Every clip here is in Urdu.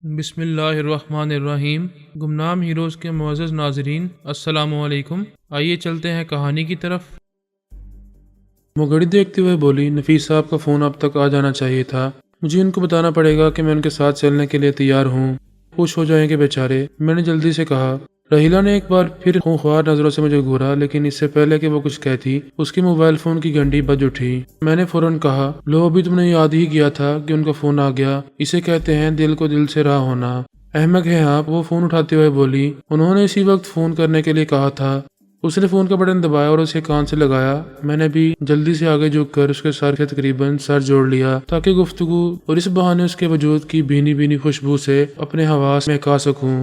بسم اللہ الرحمن الرحیم۔ گمنام ہیروز کے معزز ناظرین، السلام علیکم۔ آئیے چلتے ہیں کہانی کی طرف۔ وہ گھڑی دیکھتے ہوئے بولی، نفیس صاحب کا فون اب تک آ جانا چاہیے تھا۔ مجھے ان کو بتانا پڑے گا کہ میں ان کے ساتھ چلنے کے لیے تیار ہوں۔ خوش ہو جائیں گے بیچارے، میں نے جلدی سے کہا۔ رحیلہ نے ایک بار پھر خونخوار نظروں سے مجھے گھورا، لیکن اس سے پہلے کہ وہ کچھ کہتی اس کے موبائل فون کی گھنٹی بج اٹھی۔ میں نے فوراً کہا، لو ابھی تم نے یاد ہی کیا تھا کہ ان کا فون آ گیا۔ اسے کہتے ہیں دل کو دل سے راہ ہونا۔ احمق ہیں آپ، وہ فون اٹھاتے ہوئے بولی۔ انہوں نے اسی وقت فون کرنے کے لیے کہا تھا۔ اس نے فون کا بٹن دبایا اور اسے کان سے لگایا۔ میں نے بھی جلدی سے آگے جھک کر اس کے سر سے تقریباً سر جوڑ لیا تاکہ گفتگو اور اس بہانے اس کے وجود کی بھینی بھینی خوشبو سے اپنے حواس محکا سکوں۔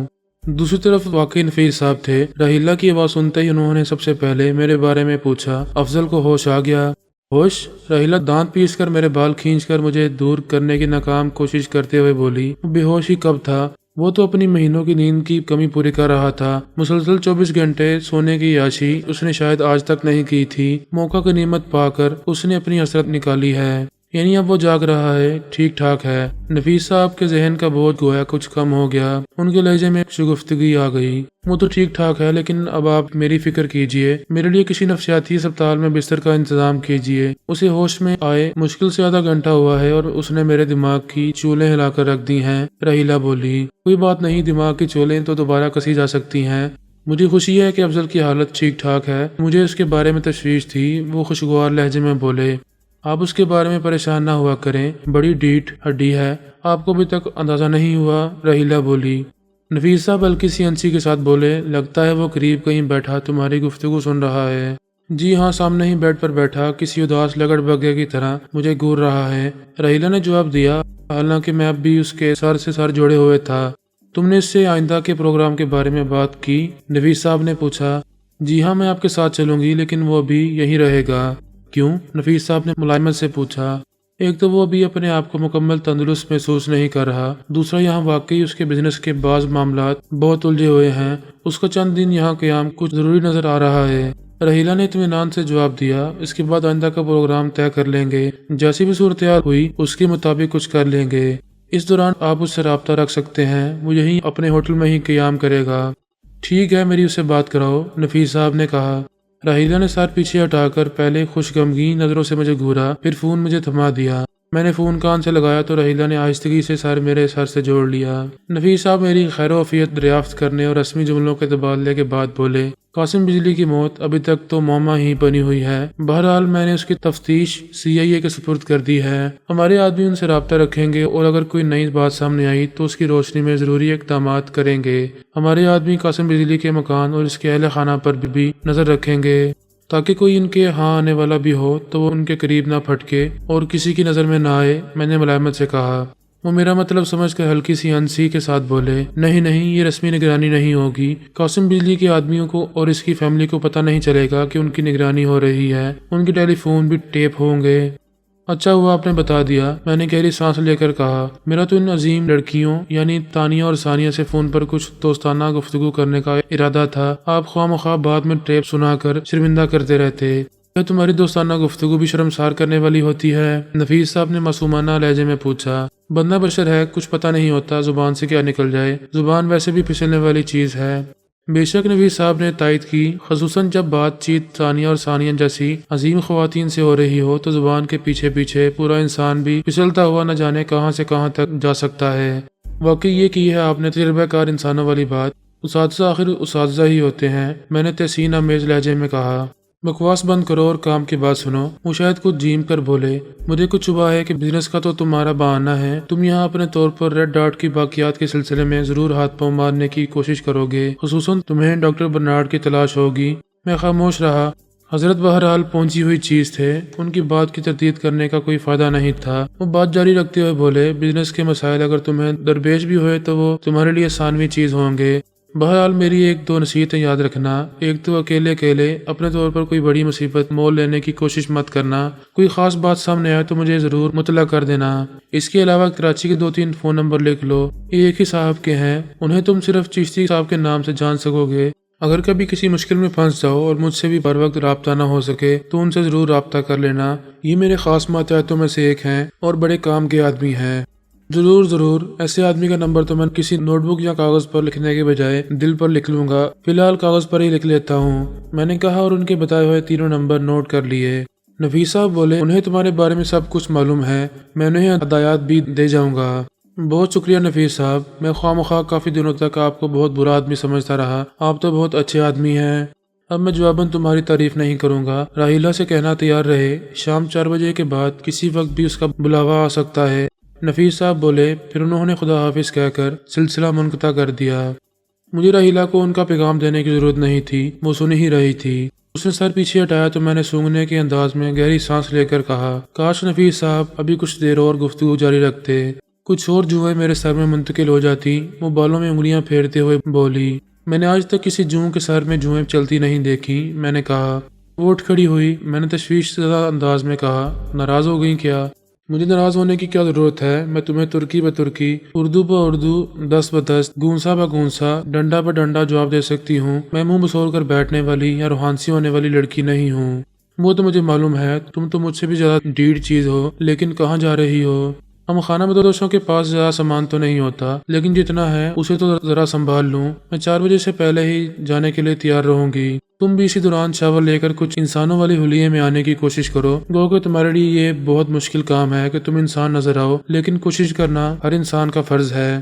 دوسری طرف واقعی نفیس صاحب تھے۔ رحیلہ کی آواز سنتے ہی انہوں نے سب سے پہلے میرے بارے میں پوچھا۔ افضل کو ہوش آ گیا؟ ہوش؟ رحیلہ دانت پیس کر میرے بال کھینچ کر مجھے دور کرنے کی ناکام کوشش کرتے ہوئے بولی۔ بے ہوش ہی کب تھا؟ وہ تو اپنی مہینوں کی نیند کی کمی پوری کر رہا تھا۔ مسلسل 24 گھنٹے سونے کی عیاشی اس نے شاید آج تک نہیں کی تھی۔ موقع غنیمت پا کر اس نے اپنی حسرت نکالی ہے، یعنی اب وہ جاگ رہا ہے۔ ٹھیک ٹھاک ہے۔ نفیس صاحب کے ذہن کا بوجھ گویا کچھ کم ہو گیا۔ ان کے لہجے میں شگفتگی آ گئی۔ وہ تو ٹھیک ٹھاک ہے، لیکن اب آپ میری فکر کیجئے، میرے لیے کسی نفسیاتی اسپتال میں بستر کا انتظام کیجئے۔ اسے ہوش میں آئے مشکل سے آدھا گھنٹہ ہوا ہے اور اس نے میرے دماغ کی چولیں ہلا کر رکھ دی ہیں۔ رحیلہ بولی۔ کوئی بات نہیں، دماغ کی چولیں تو دوبارہ کسی جا سکتی ہیں۔ مجھے خوشی ہے کہ افضل کی حالت ٹھیک ٹھاک ہے۔ مجھے اس کے بارے میں تشویش تھی۔ وہ خوشگوار لہجے میں بولے۔ آپ اس کے بارے میں پریشان نہ ہوا کریں، بڑی ڈیٹ ہڈی ہے، آپ کو ابھی تک اندازہ نہیں ہوا؟ رحیلہ بولی۔ نفیس صاحب ہلکی سی ہنسی کے ساتھ بولے، لگتا ہے وہ قریب کہیں بیٹھا تمہاری گفتگو سن رہا ہے۔ جی ہاں، سامنے ہی بیڈ پر بیٹھا کسی اداس لگڑ بگے کی طرح مجھے گھور رہا ہے۔ رحیلہ نے جواب دیا، حالانکہ میں اب بھی اس کے سر سے سر جوڑے ہوئے تھا۔ تم نے اس سے آئندہ کے پروگرام کے بارے میں بات کی؟ نفیس صاحب نے پوچھا۔ جی ہاں، میں آپ کے ساتھ چلوں گی، لیکن وہ بھی یہیں رہے گا۔ کیوں؟ نفیس صاحب نے ملائمت سے پوچھا۔ ایک تو وہ ابھی اپنے آپ کو مکمل تندرست محسوس نہیں کر رہا، دوسرا یہاں واقعی اس کے بزنس کے بعض معاملات بہت الجھے ہوئے ہیں۔ اس کا چند دن یہاں قیام کچھ ضروری نظر آ رہا ہے۔ رحیلہ نے اطمینان سے جواب دیا، اس کے بعد آئندہ کا پروگرام طے کر لیں گے، جیسی بھی صورتحال ہوئی اس کے مطابق کچھ کر لیں گے۔ اس دوران آپ اس سے رابطہ رکھ سکتے ہیں، وہ یہیں اپنے ہوٹل میں ہی قیام کرے گا۔ ٹھیک ہے، میری اس سے بات کراؤ، نفیس صاحب نے کہا۔ رحیلہ نے سر پیچھے ہٹا کر پہلے خوش غمگین نظروں سے مجھے گھورا، پھر فون مجھے تھما دیا۔ میں نے فون کان سے لگایا تو رحیلہ نے آہستگی سے سر میرے سر سے جوڑ لیا۔ نفیس صاحب میری خیر و عافیت دریافت کرنے اور رسمی جملوں کے تبادلے کے بعد بولے، قاسم بجلی کی موت ابھی تک تو معمہ ہی بنی ہوئی ہے۔ بہرحال میں نے اس کی تفتیش CIA کے سپرد کر دی ہے۔ ہمارے آدمی ان سے رابطہ رکھیں گے اور اگر کوئی نئی بات سامنے آئی تو اس کی روشنی میں ضروری اقدامات کریں گے۔ ہمارے آدمی قاسم بجلی کے مکان اور اس کے اہل خانہ پر بھی نظر رکھیں گے تاکہ کوئی ان کے ہاں آنے والا بھی ہو تو وہ ان کے قریب نہ پھٹکے اور کسی کی نظر میں نہ آئے۔ میں نے ملائمت سے کہا۔ وہ میرا مطلب سمجھ کر ہلکی سی ہنسی کے ساتھ بولے، نہیں نہیں، یہ رسمی نگرانی نہیں ہوگی۔ قاسم بجلی کے آدمیوں کو اور اس کی فیملی کو پتہ نہیں چلے گا کہ ان کی نگرانی ہو رہی ہے۔ ان کے ٹیلی فون بھی ٹیپ ہوں گے۔ اچھا ہوا آپ نے بتا دیا، میں نے گہری سانس لے کر کہا۔ میرا تو ان عظیم لڑکیوں یعنی تانیہ اور ثانیہ سے فون پر کچھ دوستانہ گفتگو کرنے کا ارادہ تھا۔ آپ خواہ مخواہ بعد میں ٹیپ سنا کر شرمندہ کرتے رہتے۔ کیا تمہاری دوستانہ گفتگو بھی شرمسار کرنے والی ہوتی ہے؟ نفیس صاحب نے معصومانہ لہجے میں پوچھا۔ بندہ بشر ہے، کچھ پتہ نہیں ہوتا زبان سے کیا نکل جائے۔ زبان ویسے بھی پھسلنے والی چیز ہے۔ بے شک، نفیس صاحب نے تائید کی، خصوصاً جب بات چیت ثانیہ اور ثانیہ جیسی عظیم خواتین سے ہو رہی ہو تو زبان کے پیچھے پیچھے پورا انسان بھی پھسلتا ہوا نہ جانے کہاں سے کہاں تک جا سکتا ہے۔ واقعی یہ کی ہے آپ نے تجربہ کار انسانوں والی بات۔ اساتذہ آخر اساتذہ ہی ہوتے ہیں، میں نے تحسین آمیز لہجے میں کہا۔ بکواس بند کرو اور کام کی بات سنو۔ وہ شاید کچھ جھیم کر بولے، مجھے کچھ شبہ ہے کہ بزنس کا تو تمہارا بہانہ ہے، تم یہاں اپنے طور پر ریڈ ڈاٹ کی باقیات کے سلسلے میں ضرور ہاتھ پاؤں مارنے کی کوشش کرو گے، خصوصاً تمہیں ڈاکٹر برنارڈ کی تلاش ہوگی۔ میں خاموش رہا۔ حضرت بہرحال پہنچی ہوئی چیز تھے، ان کی بات کی تردید کرنے کا کوئی فائدہ نہیں تھا۔ وہ بات جاری رکھتے ہوئے بولے، بزنس کے مسائل اگر تمہیں درپیش بھی ہوئے تو وہ تمہارے لیے ثانوی چیز ہوں گے۔ بہرحال میری ایک دو نصیحتیں یاد رکھنا۔ ایک تو اکیلے اپنے طور پر کوئی بڑی مصیبت مول لینے کی کوشش مت کرنا۔ کوئی خاص بات سامنے آئے تو مجھے ضرور مطلع کر دینا۔ اس کے علاوہ کراچی کے 2-3 فون نمبر لکھ لو، یہ ایک ہی صاحب کے ہیں، انہیں تم صرف چشتی صاحب کے نام سے جان سکو گے۔ اگر کبھی کسی مشکل میں پھنس جاؤ اور مجھ سے بھی بر وقت رابطہ نہ ہو سکے تو ان سے ضرور رابطہ کر لینا۔ یہ میرے خاص ماتحتوں میں سے ایک ہیں اور بڑے کام کے آدمی ہیں۔ ضرور ضرور، ایسے آدمی کا نمبر تو میں کسی نوٹ بک یا کاغذ پر لکھنے کے بجائے دل پر لکھ لوں گا۔ فی الحال کاغذ پر ہی لکھ لیتا ہوں، میں نے کہا اور ان کے بتائے ہوئے تینوں نمبر نوٹ کر لیے۔ نفیس صاحب بولے، انہیں تمہارے بارے میں سب کچھ معلوم ہے، میں انہیں ہدایات بھی دے جاؤں گا۔ بہت شکریہ نفیس صاحب، میں خواہ مخواہ کافی دنوں تک آپ کو بہت برا آدمی سمجھتا رہا، آپ تو بہت اچھے آدمی ہیں۔ اب میں جواباً تمہاری تعریف نہیں کروں گا، راحیلہ سے کہنا تیار رہے، شام 4 بجے کے بعد کسی وقت بھی اس کا بلاوا آ سکتا ہے۔ نفیس صاحب بولے، پھر انہوں نے خدا حافظ کہہ کر سلسلہ منقطع کر دیا۔ مجھے راحیلہ کو ان کا پیغام دینے کی ضرورت نہیں تھی، وہ سن ہی رہی تھی۔ اس نے سر پیچھے ہٹایا تو میں نے سونگنے کے انداز میں گہری سانس لے کر کہا، کاش نفیس صاحب ابھی کچھ دیر اور گفتگو جاری رکھتے، کچھ اور جوئیں میرے سر میں منتقل ہو جاتی۔ وہ بالوں میں انگلیاں پھیرتے ہوئے بولی، میں نے آج تک کسی جوں کے سر میں جوئیں چلتی نہیں دیکھی۔ میں نے کہا۔ وہ اٹھ کھڑی ہوئی، میں نے تشویش زدہ انداز میں کہا، ناراض ہو گئی کیا؟ مجھے ناراض ہونے کی کیا ضرورت ہے؟ میں تمہیں ترکی بہ ترکی، اردو بہ اردو، دس بہ دس، گونسا بہ گونسا، ڈنڈا بہ ڈنڈا جواب دے سکتی ہوں۔ میں منہ بسور کر بیٹھنے والی یا روحانسی ہونے والی لڑکی نہیں ہوں۔ وہ تو مجھے معلوم ہے، تم تو مجھ سے بھی زیادہ ڈیڑھ چیز ہو، لیکن کہاں جا رہی ہو؟ ہم خانہ بدوشوں کے پاس زیادہ سامان تو نہیں ہوتا، لیکن جتنا ہے اسے تو ذرا سنبھال لوں۔ میں 4 بجے سے پہلے ہی جانے کے لیے تیار رہوں گی۔ تم بھی اسی دوران شاور لے کر کچھ انسانوں والی حلیے میں آنے کی کوشش کرو۔ گو کہ تمہارے لیے یہ بہت مشکل کام ہے کہ تم انسان نظر آؤ، لیکن کوشش کرنا ہر انسان کا فرض ہے۔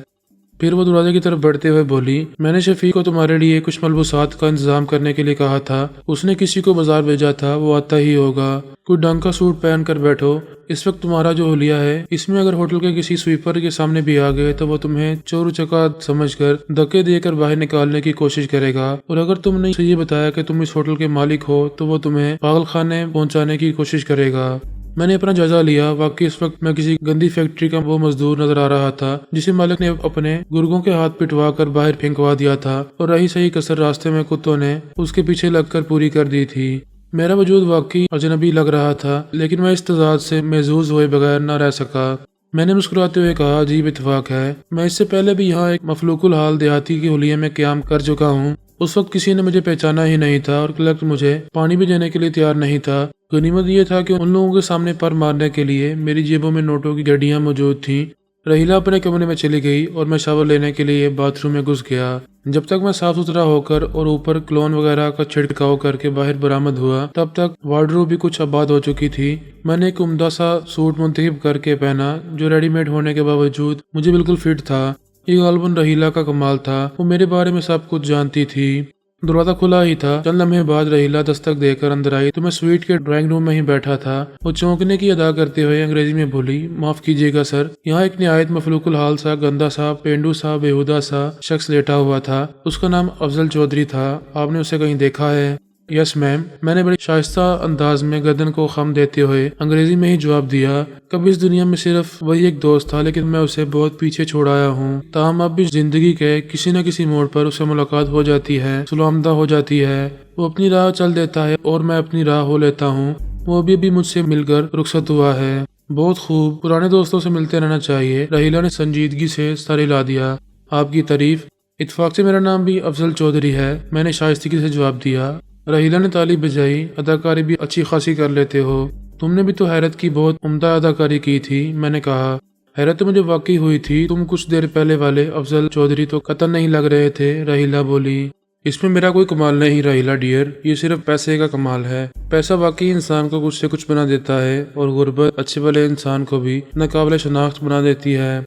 پھر وہ دروازے کی طرف بڑھتے ہوئے بولی، میں نے شفیق کو تمہارے لیے کچھ ملبوسات کا انتظام کرنے کے لیے کہا تھا، اس نے کسی کو بازار بھیجا تھا، وہ آتا ہی ہوگا۔ کوئی ڈھنگ کا سوٹ پہن کر بیٹھو۔ اس وقت تمہارا جو حلیہ ہے، اس میں اگر ہوٹل کے کسی سویپر کے سامنے بھی آ گئے تو وہ تمہیں چور چکا سمجھ کر دھکے دے کر باہر نکالنے کی کوشش کرے گا، اور اگر تم نے اسے یہ بتایا کہ تم اس ہوٹل کے مالک ہو تو وہ تمہیں پاگل خانے پہنچانے کی کوشش کرے گا۔ میں نے اپنا جائزہ لیا، واقعی اس وقت میں کسی گندی فیکٹری کا وہ مزدور نظر آ رہا تھا جسے مالک نے اپنے گرگوں کے ہاتھ پٹوا کر باہر پھینکوا دیا تھا، اور رہی صحیح کسر راستے میں کتوں نے اس کے پیچھے لگ کر پوری کر دی تھی۔ میرا وجود واقعی اجنبی لگ رہا تھا، لیکن میں اس تضاد سے محظوظ ہوئے بغیر نہ رہ سکا۔ میں نے مسکراتے ہوئے کہا، عجیب اتفاق ہے، میں اس سے پہلے بھی یہاں ایک مفلوق الحال دیہاتی کے حلیے میں قیام کر چکا ہوں۔ اس وقت کسی نے مجھے پہچانا ہی نہیں تھا، اور کلرک مجھے پانی بھی دینے کے لیے تیار نہیں تھا۔ غنیمت یہ تھا کہ ان لوگوں کے سامنے پر مارنے کے لیے میری جیبوں میں نوٹوں کی گڈیاں موجود تھیں۔ راحیلہ اپنے کمرے میں چلی گئی اور میں شاور لینے کے لیے باتھ روم میں گھس گیا۔ جب تک میں صاف ستھرا ہو کر اور اوپر کلون وغیرہ کا چھڑکاؤ کر کے باہر برآمد ہوا، تب تک وارڈروب بھی کچھ آباد ہو چکی تھی۔ میں نے ایک عمدہ سا سوٹ منتخب کر کے پہنا جو ریڈی میڈ ہونے کے باوجود مجھے بالکل فٹ تھا۔ یہ غالباً راحیلہ کا کمال تھا، وہ میرے بارے میں سب کچھ جانتی تھی۔ دروازہ کھلا ہی تھا، چند لمحے بعد راحیلہ دستک دے کر اندر آئی تو میں سویٹ کے ڈرائنگ روم میں ہی بیٹھا تھا۔ وہ چونکنے کی ادا کرتے ہوئے انگریزی میں بولی، معاف کیجیے گا سر، یہاں ایک نہایت مفلوق الحال سا، گندا سا، پینڈو سا، بیہودہ سا شخص لیٹا ہوا تھا۔ اس کا نام افضل چودھری تھا، آپ نے اسے کہیں دیکھا ہے؟ یس میم، میں نے بڑے شائستہ انداز میں گردن کو خم دیتے ہوئے انگریزی میں ہی جواب دیا۔ کبھی اس دنیا میں صرف وہی ایک دوست تھا، لیکن میں اسے بہت پیچھے چھوڑ آیا ہوں۔ تاہم اب بھی زندگی کے کسی نہ کسی موڑ پر اسے ملاقات ہو جاتی ہے، سلامدہ ہو جاتی ہے۔ وہ اپنی راہ چل دیتا ہے اور میں اپنی راہ ہو لیتا ہوں۔ وہ ابھی مجھ سے مل کر رخصت ہوا ہے۔ بہت خوب، پرانے دوستوں سے ملتے رہنا چاہیے۔ راحیلہ نے سنجیدگی سے سر ہلا دیا۔ آپ کی تعریف؟ اتفاق سے میرا نام بھی افضل چودھری ہے، میں نے شائستگی سے جواب دیا۔ راحیلہ نے تالی بجائی، اداکاری بھی اچھی خاصی کر لیتے ہو، تم نے بھی تو حیرت کی بہت عمدہ اداکاری کی تھی۔ میں نے کہا، حیرت تو مجھے واقعی ہوئی تھی، تم کچھ دیر پہلے والے افضل چودھری تو قطعا نہیں لگ رہے تھے۔ راحیلہ بولی، اس میں میرا کوئی کمال نہیں راحیلہ ڈیئر، یہ صرف پیسے کا کمال ہے۔ پیسہ واقعی انسان کو کچھ سے کچھ بنا دیتا ہے، اور غربت اچھے والے انسان کو بھی ناقابل شناخت بنا دیتی ہے۔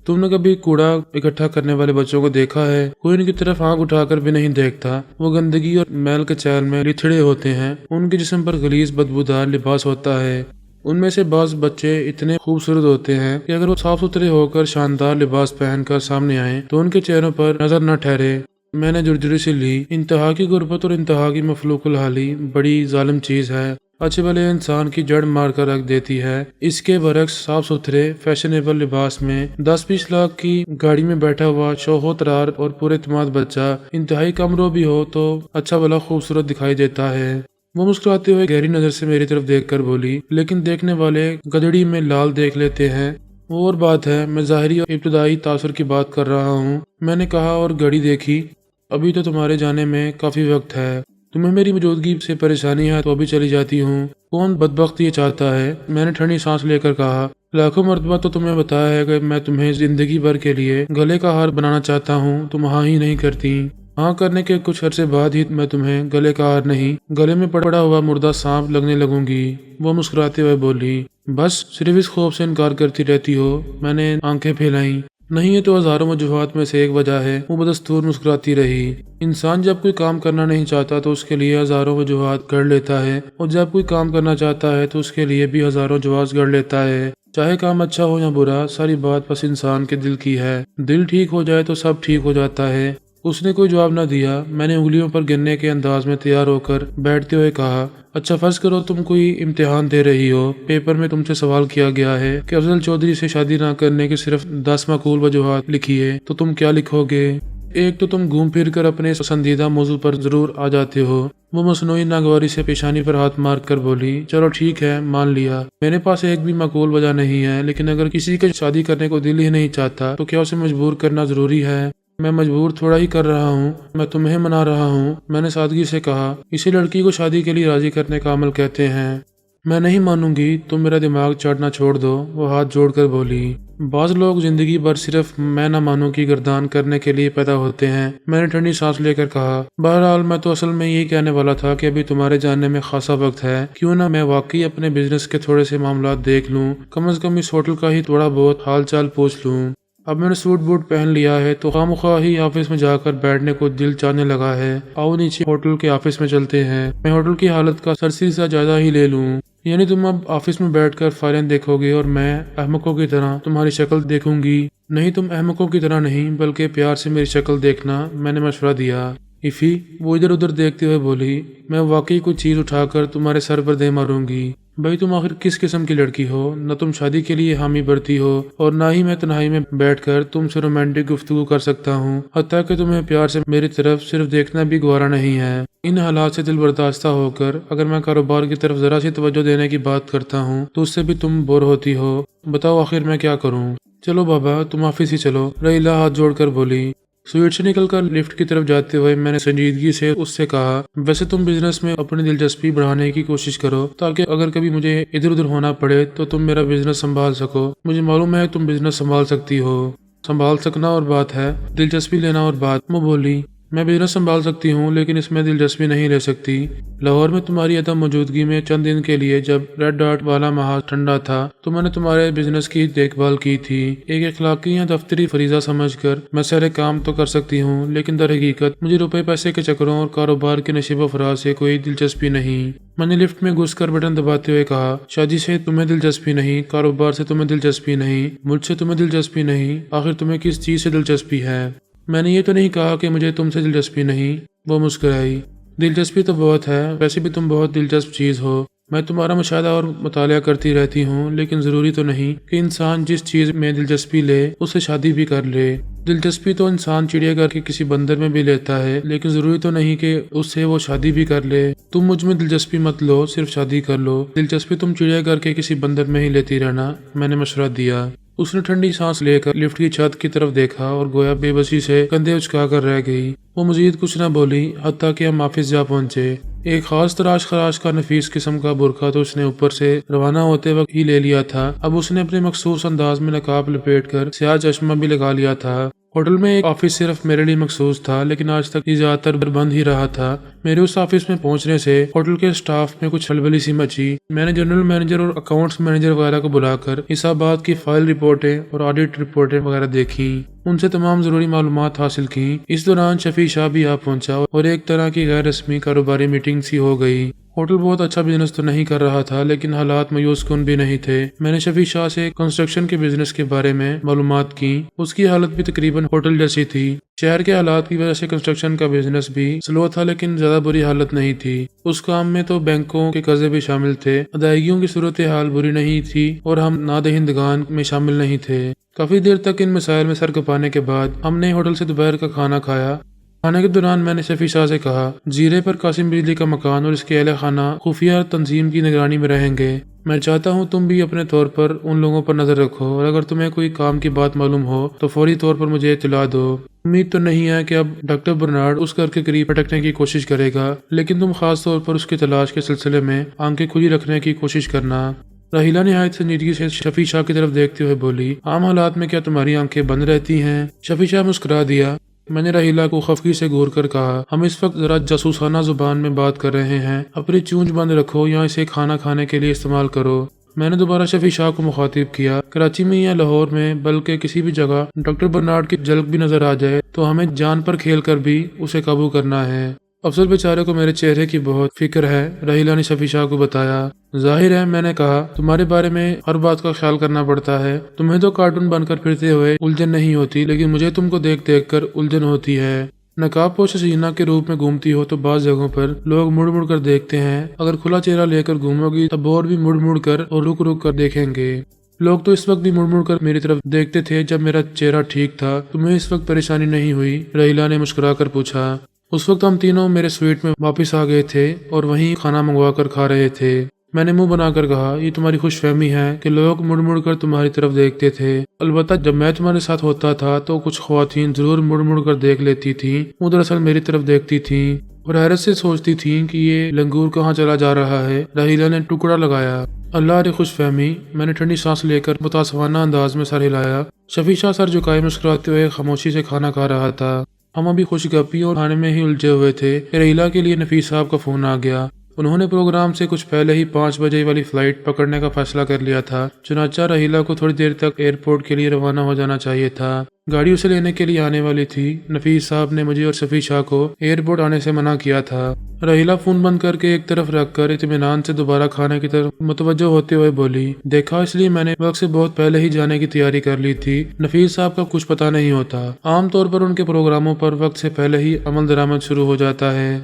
تم نے کبھی کوڑا اکٹھا کرنے والے بچوں کو دیکھا ہے؟ کوئی ان کی طرف آنکھ اٹھا کر بھی نہیں دیکھتا۔ وہ گندگی اور میل کے چیل میں لتھڑے ہوتے ہیں، ان کے جسم پر غلیظ بدبودار لباس ہوتا ہے۔ ان میں سے بعض بچے اتنے خوبصورت ہوتے ہیں کہ اگر وہ صاف ستھرے ہو کر شاندار لباس پہن کر سامنے آئیں تو ان کے چہروں پر نظر نہ ٹھہرے۔ میں نے جرجری سے لی، انتہا کی غربت اور انتہا کی مفلوق الحالی بڑی ظالم چیز ہے، اچھے بھلے انسان کی جڑ مار کر رکھ دیتی ہے۔ اس کے برعکس صاف ستھرے فیشنیبل لباس میں 10-20 لاکھ کی گاڑی میں بیٹھا ہوا شوخ ترار اور پورے اعتماد بچہ انتہائی کم رو بھی ہو تو اچھا بھلا خوبصورت دکھائی دیتا ہے۔ وہ مسکراتے ہوئے گہری نظر سے میری طرف دیکھ کر بولی، لیکن دیکھنے والے گدڑی میں لال دیکھ لیتے ہیں۔ وہ اور بات ہے، میں ظاہری اور ابتدائی تاثر کی بات کر رہا ہوں۔ میں نے کہا، اور گھڑی دیکھی؟ ابھی تو تمہارے جانے میں کافی وقت ہے۔ تمہیں میری موجودگی سے پریشانی ہے تو ابھی چلی جاتی ہوں۔ کون بدبخت یہ چاہتا ہے؟ میں نے ٹھنڈی سانس لے کر کہا، لاکھوں مرتبہ تو تمہیں بتایا ہے کہ میں تمہیں زندگی بھر کے لیے گلے کا ہار بنانا چاہتا ہوں، تم ہاں ہی نہیں کرتی۔ ہاں کرنے کے کچھ عرصے بعد ہی میں تمہیں گلے کا ہار نہیں، گلے میں پڑا ہوا مردہ سانپ لگنے لگوں گی۔ وہ مسکراتے ہوئے بولی، بس صرف اس خوف سے انکار کرتی رہتی ہو۔ میں نے آنکھیں پھیلائیں۔ نہیں، یہ تو ہزاروں وجوہات میں سے ایک وجہ ہے۔ وہ بدستور مسکراتی رہی۔ انسان جب کوئی کام کرنا نہیں چاہتا تو اس کے لیے ہزاروں وجوہات گھڑ لیتا ہے، اور جب کوئی کام کرنا چاہتا ہے تو اس کے لیے بھی ہزاروں وجوہات گھڑ لیتا ہے۔ چاہے کام اچھا ہو یا برا، ساری بات بس انسان کے دل کی ہے۔ دل ٹھیک ہو جائے تو سب ٹھیک ہو جاتا ہے۔ اس نے کوئی جواب نہ دیا۔ میں نے انگلیوں پر گننے کے انداز میں تیار ہو کر بیٹھتے ہوئے کہا، اچھا فرض کرو تم کوئی امتحان دے رہی ہو۔ پیپر میں تم سے سوال کیا گیا ہے کہ افضل چودھری سے شادی نہ کرنے کی صرف 10 معقول وجوہات لکھیے، تو تم کیا لکھو گے؟ ایک تو تم گھوم پھر کر اپنے پسندیدہ موضوع پر ضرور آ جاتے ہو۔ وہ مصنوعی ناگواری سے پیشانی پر ہاتھ مار کر بولی، چلو ٹھیک ہے، مان لیا۔ میرے پاس ایک بھی معقول وجہ نہیں ہے، لیکن اگر کسی کے شادی کرنے کو دل ہی نہیں چاہتا تو کیا اسے مجبور کرنا ضروری ہے؟ میں مجبور تھوڑا ہی کر رہا ہوں، میں تمہیں منا رہا ہوں۔ میں نے سادگی سے کہا، اسی لڑکی کو شادی کے لیے راضی کرنے کا عمل کہتے ہیں۔ میں نہیں مانوں گی، تم میرا دماغ چاٹنا چھوڑ دو۔ وہ ہاتھ جوڑ کر بولی، بعض لوگ زندگی بھر صرف میں نہ مانوں کی گردان کرنے کے لیے پیدا ہوتے ہیں۔ میں نے ٹھنڈی سانس لے کر کہا، بہرحال میں تو اصل میں یہی کہنے والا تھا کہ ابھی تمہارے جاننے میں خاصا وقت ہے، کیوں نہ میں واقعی اپنے بزنس کے تھوڑے سے معاملات دیکھ لوں، کم از کم اس ہوٹل کا ہی تھوڑا بہت حال چال پوچھ لوں۔ اب میں نے سوٹ بوٹ پہن لیا ہے تو خواہ ہی آفس میں جا کر بیٹھنے کو دل چاہنے لگا ہے۔ آؤ نیچے ہوٹل کے آفس میں چلتے ہیں، میں ہوٹل کی حالت کا سرسری سا جائزہ ہی لے لوں۔ یعنی تم اب آفس میں بیٹھ کر فائلیں دیکھو گے اور میں احمقوں کی طرح تمہاری شکل دیکھوں گی؟ نہیں، تم احمقوں کی طرح نہیں، بلکہ پیار سے میری شکل دیکھنا، میں نے مشورہ دیا۔ ایفی، وہ ادھر ادھر دیکھتے ہوئے بولی، میں واقعی کوئی چیز اٹھا کر تمہارے سر پر دے ماروں گی۔ بھائی تم آخر کس قسم کی لڑکی ہو؟ نہ تم شادی کے لیے حامی بھرتی ہو اور نہ ہی میں تنہائی میں بیٹھ کر تم سے رومانٹک گفتگو کر سکتا ہوں، حتیٰ کہ تمہیں پیار سے میری طرف صرف دیکھنا بھی گوارا نہیں ہے۔ ان حالات سے دل برداشتہ ہو کر اگر میں کاروبار کی طرف ذرا سی توجہ دینے کی بات کرتا ہوں تو اس سے بھی تم بور ہوتی ہو۔ بتاؤ آخر میں کیا کروں؟ چلو بابا، تم آفس ہی چلو، ریلا ہاتھ جوڑ کر بولی۔ سویٹ سے نکل کر لفٹ کی طرف جاتے ہوئے میں نے سنجیدگی سے اس سے کہا، ویسے تم بزنس میں اپنی دلچسپی بڑھانے کی کوشش کرو تاکہ اگر کبھی مجھے ادھر ادھر ہونا پڑے تو تم میرا بزنس سنبھال سکو۔ مجھے معلوم ہے تم بزنس سنبھال سکتی ہو۔ سنبھال سکنا اور بات ہے، دلچسپی لینا اور بات۔ وہ بولی، میں بزنس سنبھال سکتی ہوں لیکن اس میں دلچسپی نہیں لے سکتی۔ لاہور میں تمہاری عدم موجودگی میں چند دن کے لیے جب ریڈ ڈاٹ والا محاذ ٹھنڈا تھا تو میں نے تمہارے بزنس کی دیکھ بھال کی تھی۔ ایک اخلاقی یا دفتری فریضہ سمجھ کر میں سارے کام تو کر سکتی ہوں، لیکن در حقیقت مجھے روپے پیسے کے چکروں اور کاروبار کے نشیب و فراز سے کوئی دلچسپی نہیں۔ میں نے لفٹ میں گھس کر بٹن دباتے ہوئے کہا، شادی سے تمہیں دلچسپی نہیں، کاروبار سے تمہیں دلچسپی نہیں، مجھ سے تمہیں دلچسپی نہیں، آخر تمہیں کس چیز سے دلچسپی ہے؟ میں نے یہ تو نہیں کہا کہ مجھے تم سے دلچسپی نہیں۔ وہ مسکرائی، دلچسپی تو بہت ہے، ویسے بھی تم بہت دلچسپ چیز ہو۔ میں تمہارا مشاہدہ اور مطالعہ کرتی رہتی ہوں، لیکن ضروری تو نہیں کہ انسان جس چیز میں دلچسپی لے اسے شادی بھی کر لے۔ دلچسپی تو انسان چڑیا گھر کے کسی بندر میں بھی لیتا ہے، لیکن ضروری تو نہیں کہ اس سے وہ شادی بھی کر لے۔ تم مجھ میں دلچسپی مت لو، صرف شادی کر لو۔ دلچسپی تم چڑیا گھر کے کسی بندر میں ہی لیتی رہنا، میں نے مشورہ دیا۔ اس نے ٹھنڈی سانس لے کر لفٹ کی چھت کی طرف دیکھا اور گویا بے بسی سے کندھے اچکا کر رہ گئی۔ وہ مزید کچھ نہ بولی حتیٰ کہ ہم آفس جا پہنچے۔ ایک خاص تراش خراش کا نفیس قسم کا برقع تو اس نے اوپر سے روانہ ہوتے وقت ہی لے لیا تھا، اب اس نے اپنے مخصوص انداز میں نقاب لپیٹ کر سیاہ چشمہ بھی لگا لیا تھا۔ ہوٹل میں ایک آفس صرف میرے لیے مخصوص تھا، لیکن آج تک یہ زیادہ تر بند ہی رہا تھا۔ میرے اس آفس میں پہنچنے سے ہوٹل کے سٹاف میں کچھ ہلبلی سی مچی۔ میں نے جنرل مینیجر اور اکاؤنٹس مینیجر وغیرہ کو بلا کر حسابات کی فائل رپورٹیں اور آڈٹ رپورٹیں وغیرہ دیکھی، ان سے تمام ضروری معلومات حاصل کی۔ اس دوران شفیع شاہ بھی آ پہنچا اور ایک طرح کی غیر رسمی کاروباری میٹنگ سی ہو گئی۔ ہوٹل بہت اچھا بزنس تو نہیں کر رہا تھا، لیکن حالات مایوس کن بھی نہیں تھے۔ میں نے شفیع شاہ سے کنسٹرکشن کے بزنس کے بارے میں معلومات کی۔ اس کی حالت بھی تقریباً ہوٹل جیسی تھی۔ شہر کے حالات کی وجہ سے کنسٹرکشن کا بزنس بھی سلو تھا، لیکن زیادہ بری حالت نہیں تھی۔ اس کام میں تو بینکوں کے قرضے بھی شامل تھے، ادائیگیوں کی صورتحال بری نہیں تھی اور ہم نادہندگان میں شامل نہیں تھے۔ کافی دیر تک ان مسائل میں سر کپانے کے بعد ہم نے ہوٹل سے دوپہر کا کھانا کھایا۔ کھانے کے دوران میں نے شفیع شاہ سے کہا، زیرے پر قاسم بجلی کا مکان اور اس کے اہل خانہ خفیہ تنظیم کی نگرانی میں رہیں گے۔ میں چاہتا ہوں تم بھی اپنے طور پر ان لوگوں پر نظر رکھو اور اگر تمہیں کوئی کام کی بات معلوم ہو تو فوری طور پر مجھے اطلاع دو۔ امید تو نہیں ہے کہ اب ڈاکٹر برنارڈ اس گھر کے قریب پھٹکنے کی کوشش کرے گا، لیکن تم خاص طور پر اس کی تلاش کے سلسلے میں آنکھیں کھلی رکھنے کی کوشش کرنا۔ رحیلہ نہایت سنجیدگی سے شفیع شاہ کی طرف دیکھتے ہوئے بولی، عام حالات میں کیا تمہاری آنکھیں بند رہتی ہیں؟ شفیع شاہ مسکرا دیا۔ میں نے رحیلہ کو خفگی سے گور کر کہا، ہم اس وقت ذرا جاسوسانہ زبان میں بات کر رہے ہیں، اپنی چونچ بند رکھو یا اسے کھانا کھانے کے لیے استعمال کرو۔ میں نے دوبارہ شفیع شاہ کو مخاطب کیا، کراچی میں یا لاہور میں بلکہ کسی بھی جگہ ڈاکٹر برنارڈ کی جھلک بھی نظر آ جائے تو ہمیں جان پر کھیل کر بھی اسے قابو کرنا ہے۔ افضل بیچارے کو میرے چہرے کی بہت فکر ہے، رحیلہ نے شفیع شاہ کو بتایا۔ ظاہر ہے، میں نے کہا، تمہارے بارے میں ہر بات کا خیال کرنا پڑتا ہے۔ تمہیں تو کارٹون بن کر پھرتے ہوئے الجھن نہیں ہوتی، لیکن مجھے تم کو دیکھ دیکھ کر الجھن ہوتی ہے۔ نقاب پوش حسینہ کے روپ میں گھومتی ہو تو بعض جگہوں پر لوگ مڑ مڑ کر دیکھتے ہیں، اگر کھلا چہرہ لے کر گھومو گی تب اور بھی مڑ مڑ کر اور رک رک کر دیکھیں گے۔ لوگ تو اس وقت بھی مڑ مڑ کر میری طرف دیکھتے تھے جب میرا چہرہ ٹھیک تھا۔ تمہیں اس وقت پریشانی نہیں ہوئی؟ رحیلہ نے مسکرا کر پوچھا۔ اس وقت ہم تینوں میرے سویٹ میں واپس آ گئے تھے اور وہیں کھانا منگوا کر کھا رہے تھے۔ میں نے منہ بنا کر کہا، یہ تمہاری خوش فہمی ہے کہ لوگ مڑ مڑ کر تمہاری طرف دیکھتے تھے۔ البتہ جب میں تمہارے ساتھ ہوتا تھا تو کچھ خواتین ضرور مڑ مڑ کر دیکھ لیتی تھیں، وہ دراصل میری طرف دیکھتی تھیں اور حیرت سے سوچتی تھیں کہ یہ لنگور کہاں چلا جا رہا ہے۔ رحیلہ نے ٹکڑا لگایا۔ اللہ ری خوش فہمی۔ میں نے ٹھنڈی سانس لے کر متاسفانہ انداز میں سر ہلایا۔ شفیع شاہ سر جھکائے مسکراتے ہوئے خاموشی سے کھانا کھا رہا تھا۔ ہم ابھی خوش گپی اور کھانے میں ہی الجھے ہوئے تھے کہ رحیلہ کے لیے نفیس صاحب کا فون آ گیا۔ انہوں نے پروگرام سے کچھ پہلے ہی 5 بجے والی فلائٹ پکڑنے کا فیصلہ کر لیا تھا، چنانچہ رحیلہ کو تھوڑی دیر تک ایئرپورٹ کے لیے روانہ ہو جانا چاہیے تھا۔ گاڑی اسے لینے کے لیے آنے والی تھی۔ نفیس صاحب نے مجھے اور شفیع شاہ کو ایئرپورٹ آنے سے منع کیا تھا۔ رحیلہ فون بند کر کے ایک طرف رکھ کر اطمینان سے دوبارہ کھانے کی طرف متوجہ ہوتے ہوئے بولی، دیکھا، اس لیے میں نے وقت سے بہت پہلے ہی جانے کی تیاری کر لی تھی۔ نفیس صاحب کا کچھ پتہ نہیں ہوتا، عام طور پر ان کے پروگراموں پر وقت سے پہلے ہی عمل درآمد شروع ہو جاتا ہے۔